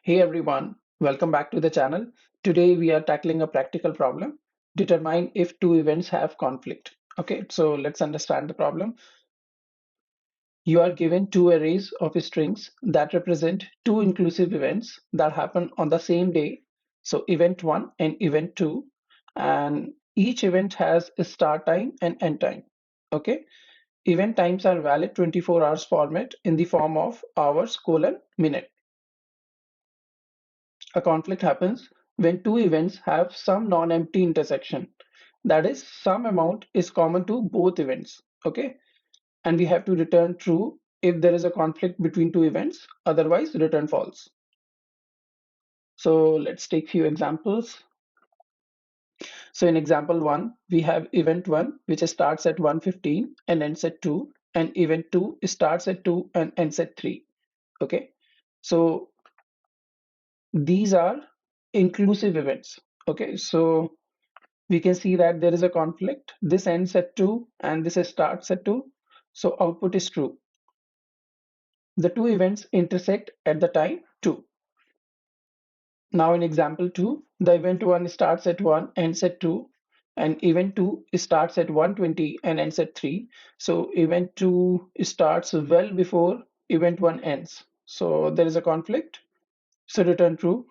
Hey everyone, welcome back to the channel. Today we are tackling a practical problem. Determine if two events have conflict. Okay, so let's understand the problem. You are given two arrays of strings that represent two inclusive events that happen on the same day. So event 1 and event 2, and each event has a start time and end time. Okay, event times are valid 24 hours format in the form of hours colon minute. A conflict happens when two events have some non-empty intersection. That is, some amount is common to both events. Okay, and we have to return true if there is a conflict between two events, otherwise return false. So let's take few examples. So in example 1, we have event 1 which starts at 1:15 and ends at 2, and event 2 starts at 2 and ends at 3. Okay, so these are inclusive events. Okay, so we can see that there is a conflict. This ends at 2 and this starts at 2. So output is true. The two events intersect at the time 2. Now in example 2, the event 1 starts at 1, ends at 2, and event 2 starts at 1:20 and ends at 3. So event 2 starts well before event 1 ends. So there is a conflict. So return true.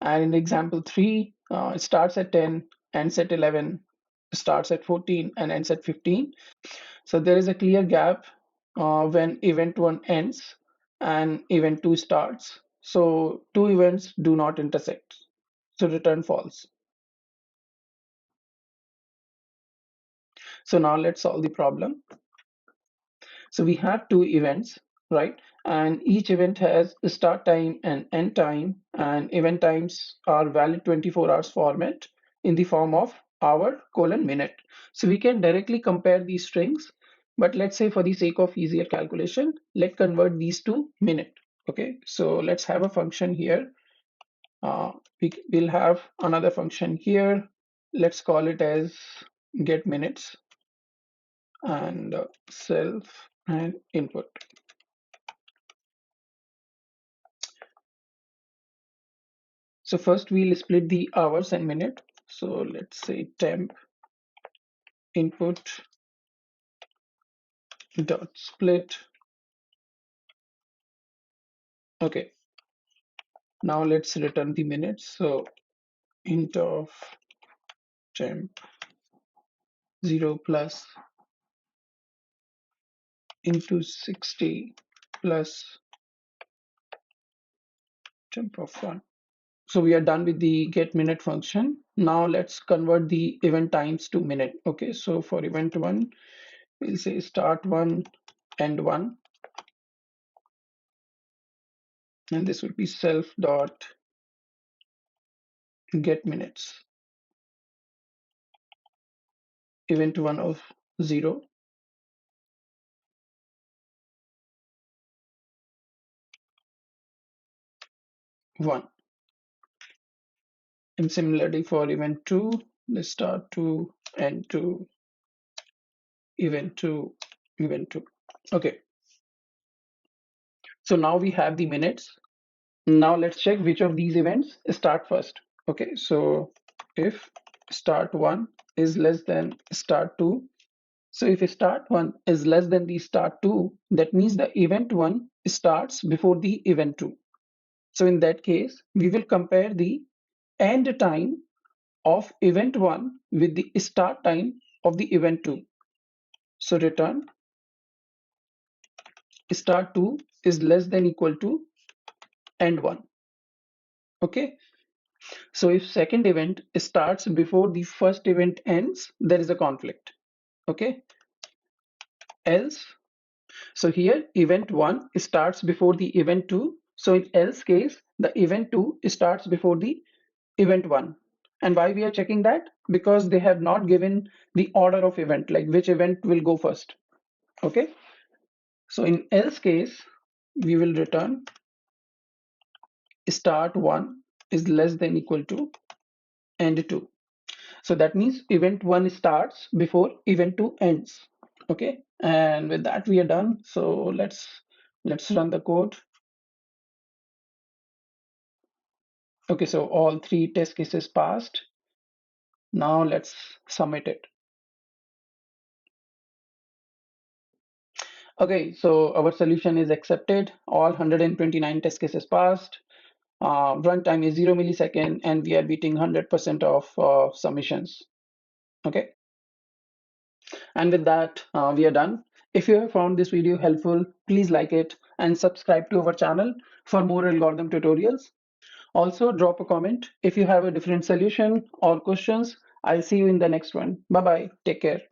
And in example 3, it starts at 10, ends at 11, starts at 14 and ends at 15. So there is a clear gap when event 1 ends and event 2 starts. So two events do not intersect. So return false. So now let's solve the problem. So we have two events, right? And each event has a start time and end time, and event times are valid 24 hours format in the form of hour colon minute. So we can directly compare these strings, but let's say for the sake of easier calculation, let's convert these to minute. Okay, so let's have a function here. We'll have another function here. Let's call it as get minutes and self and input. So first we'll split the hours and minute. So let's say temp input dot split. Okay, now let's return the minutes. So int of temp 0 plus into 60 plus temp of 1. So we are done with the get minute function. Now let's convert the event times to minute. Okay, so for event 1, we'll say start 1, end 1, and this would be self dot get minutes. Event 1 of 0, 1. And similarly for event 2, let's start 2, end 2, event 2, event 2. Okay, so now we have the minutes. Now let's check which of these events start first. Okay, so if start 1 is less than start 2, so if start 1 is less than the start 2, that means the event 1 starts before the event 2. So in that case, we will compare the end time of event 1 with the start time of the event 2. So return start 2 is less than equal to end 1. Okay, so if second event starts before the first event ends, there is a conflict. Okay, else, so here event 1 starts before the event 2. So in else case, the event 2 starts before the event 1. And why we are checking that? Because they have not given the order of event, like which event will go first. Okay, so in else case, we will return start 1 is less than equal to end 2. So that means event 1 starts before event 2 ends. Okay, and with that we are done. So let's run the code. Okay, so all three test cases passed. Now let's submit it. Okay, so our solution is accepted. All 129 test cases passed. Runtime is 0 millisecond, and we are beating 100% of submissions. Okay, and with that, we are done. If you have found this video helpful, please like it and subscribe to our channel for more algorithm tutorials. Also, drop a comment if you have a different solution or questions. I'll see you in the next one. Bye bye. Take care.